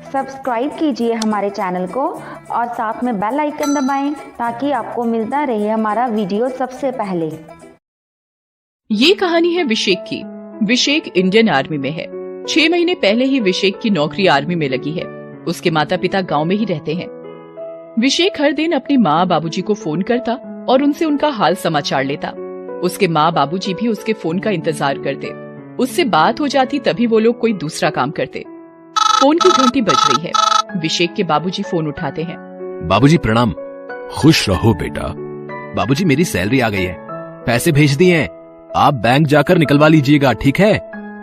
Subscribe कीजिए हमारे channel को और साथ में बेल आइकन दबाएं ताकि आपको मिलता रहे हमारा वीडियो सबसे पहले। ये कहानी है विशेक की। विशेक इंडियन आर्मी में है। 6 महीने पहले ही विशेक की नौकरी आर्मी में लगी है। उसके माता पिता गांव में ही रहते हैं। विशेक हर दिन अपनी माँ बाबूजी को फोन करता और उनसे उनका हाल समाचार लेता। उसके माँ बाबूजी भी उसके फोन का इंतजार करते। उससे बात हो जाती तभी वो लोग कोई दूसरा काम करते। फोन की घंटी बज रही है। विशेक के बाबूजी फोन उठाते हैं। बाबूजी प्रणाम। खुश रहो बेटा। बाबूजी मेरी सैलरी आ गई है, पैसे भेज दिए हैं। आप बैंक जाकर निकलवा लीजिएगा, ठीक है?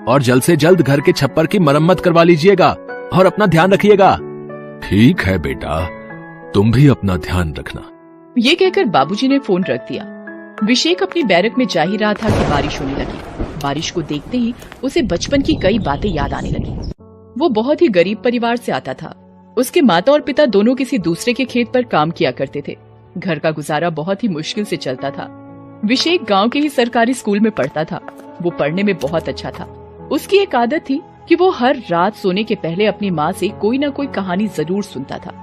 और जल्द से जल्द घर के छप्पर की मरम्मत करवा लीजिएगा और अपना ध्यान रखिएगा। ठीक है बेटा, तुम भी अपना ध्यान रखना। ये कहकर बाबूजी ने फोन रख दिया। विशेक अपनी बैरक में जा ही रहा था कि बारिश होने लगी। बारिश को देखते ही उसे बचपन की कई बातें याद आने लगी। वो बहुत ही गरीब परिवार से आता था। उसके माता और पिता दोनों किसी दूसरे के खेत पर काम किया करते थे। घर का गुजारा बहुत ही मुश्किल से चलता था। विशेक गांव के ही सरकारी स्कूल में पढ़ता था। वो पढ़ने में बहुत अच्छा था। उसकी एक आदत थी कि वो हर रात सोने के पहले अपनी माँ से कोई न कोई कहानी जरूर सुनता था।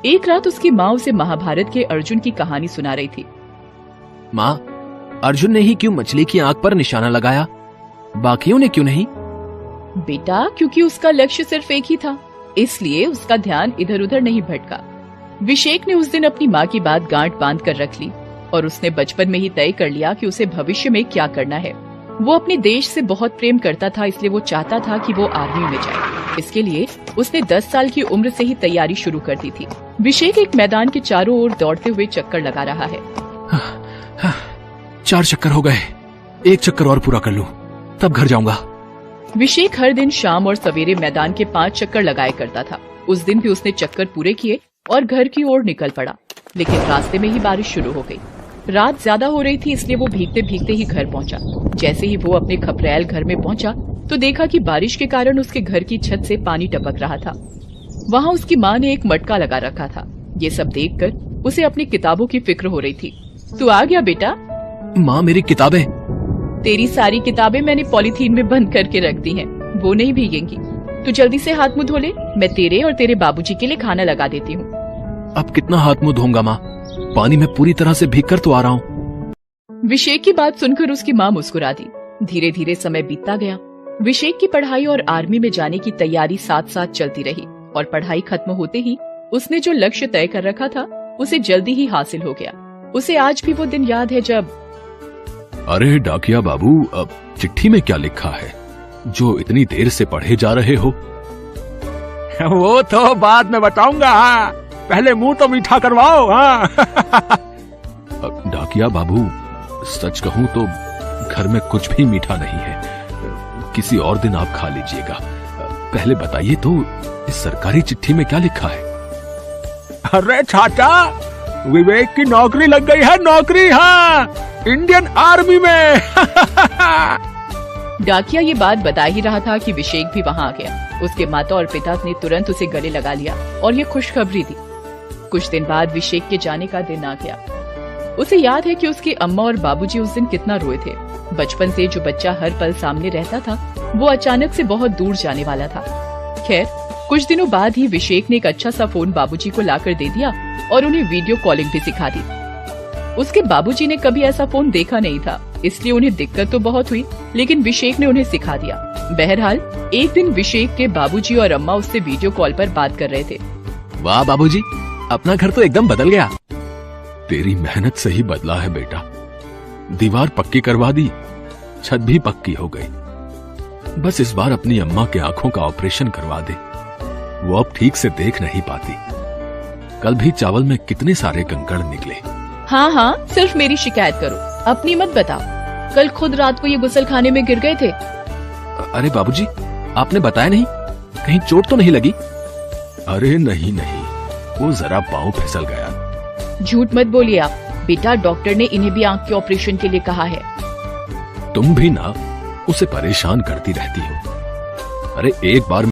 एक रात उसकी माँ उसे महाभारत के अर्जुन की कहानी सुना रही थी। माँ, अर्जुन ने ही क्यों मछली की आंख पर निशाना लगाया, बाकियों ने क्यों नहीं? बेटा, क्योंकि उसका लक्ष्य सिर्फ एक ही था, इसलिए उसका ध्यान इधर उधर नहीं भटका। विशेक ने उस दिन अपनी माँ की बात गांठ बांध कर रख ली और उसने बचपन में ही तय कर लिया कि उसे भविष्य में क्या करना है। वो अपने देश से बहुत प्रेम करता था, इसलिए वो चाहता था कि वो आर्मी में जाए। इसके लिए उसने 10 साल की उम्र से ही तैयारी शुरू कर दी थी। विशेक एक मैदान के चारों ओर दौड़ते हुए चक्कर लगा रहा है। 4 चक्कर हो गए, 1 चक्कर और पूरा कर लूं, तब घर जाऊंगा। विशेक हर दिन शाम और सवेरे मैदान के 5 चक्कर लगाया करता था। उस दिन भी उसने चक्कर पूरे किए और घर की ओर निकल पड़ा, लेकिन रास्ते में ही बारिश शुरू हो गई। रात ज्यादा हो रही थी, इसलिए वो भीगते भीगते ही घर पहुंचा। जैसे ही वो अपने खपरेल घर में पहुंचा तो देखा कि बारिश के कारण उसके घर की छत से पानी टपक रहा था। वहाँ उसकी माँ ने एक मटका लगा रखा था। ये सब देखकर उसे अपनी किताबों की फिक्र हो रही थी। तू आ गया बेटा? माँ, मेरी किताबें? तेरी सारी किताबें मैंने पॉलीथीन में बंद करके रख दी हैं, वो नहीं भीगेंगी। तू जल्दी से हाथ मुंह धो ले, मैं तेरे और तेरे बाबूजी के लिए खाना लगा देती हूँ। अब कितना हाथ मुंह धोऊंगा माँ, पानी में पूरी तरह से भीग कर तो आ रहा हूँ। विशेक की बात सुनकर उसकी माँ मुस्कुरा दी। धीरे धीरे समय बीतता गया। विशेक की पढ़ाई और आर्मी में जाने की तैयारी साथ साथ चलती रही और पढ़ाई खत्म होते ही उसने जो लक्ष्य तय कर रखा था उसे जल्दी ही हासिल हो गया। उसे आज भी वो दिन याद है जब... अरे डाकिया बाबू, अब चिट्ठी में क्या लिखा है जो इतनी देर से पढ़े जा रहे हो? वो तो बाद में बताऊंगा, पहले मुंह तो मीठा करवाओ। डाकिया बाबू, सच कहूं तो घर में कुछ भी मीठा नहीं है। किसी और दिन आप खा लीजिएगा। पहले बताइए तो इस सरकारी चिट्ठी में क्या लिखा है? अरे चाचा, विवेक की नौकरी लग गई है, नौकरी। हाँ, इंडियन आर्मी में। डाकिया ये बात बता ही रहा था कि विशेक भी वहाँ आ गया। उसके माता और पिता ने तुरंत उसे गले लगा लिया और ये खुशखबरी दी। कुछ दिन बाद विशेक के जाने का दिन आ गया। उसे याद है कि उसकी अम्मा और बाबूजी उस दिन कितना रोए थे। बचपन से जो बच्चा हर पल सामने रहता था, वो अचानक से बहुत दूर जाने वाला था। खैर, कुछ दिनों बाद ही विशेक ने एक अच्छा सा फोन बाबूजी को लाकर दे दिया और उन्हें वीडियो कॉलिंग भी सिखा दी। उसके बाबूजी ने कभी ऐसा फोन देखा नहीं था, इसलिए उन्हें दिक्कत तो बहुत हुई, लेकिन विशेक ने उन्हें सिखा दिया। बहरहाल, एक दिन विशेक के बाबूजी और अम्मा उससे वीडियो कॉल पर बात कर रहे थे। वाह बाबूजी, अपना घर तो एकदम बदल गया। तेरी मेहनत से ही बदला है बेटा। दीवार पक्की करवा दी, छत भी पक्की हो गई। बस इस बार अपनी अम्मा के आंखों का ऑपरेशन करवा दे, वो अब ठीक से देख नहीं पाती। कल भी चावल में कितने सारे कंकड़ निकले। हाँ, सिर्फ मेरी शिकायत करो, अपनी मत बताओ। कल खुद रात को ये गुसलखाने में गिर गए थे। अरे बाबूजी, आपने बताया नहीं? कहीं चोट तो नहीं लगी? अरे नहीं, वो जरा पाँव फिसल गया। झूठ मत बोलिए आप। बेटा, डॉक्टर ने इन्हें भी आंख के ऑपरेशन के लिए कहा है। तुम भी ना उसे परेशान करती रहती हो। अरे एक बार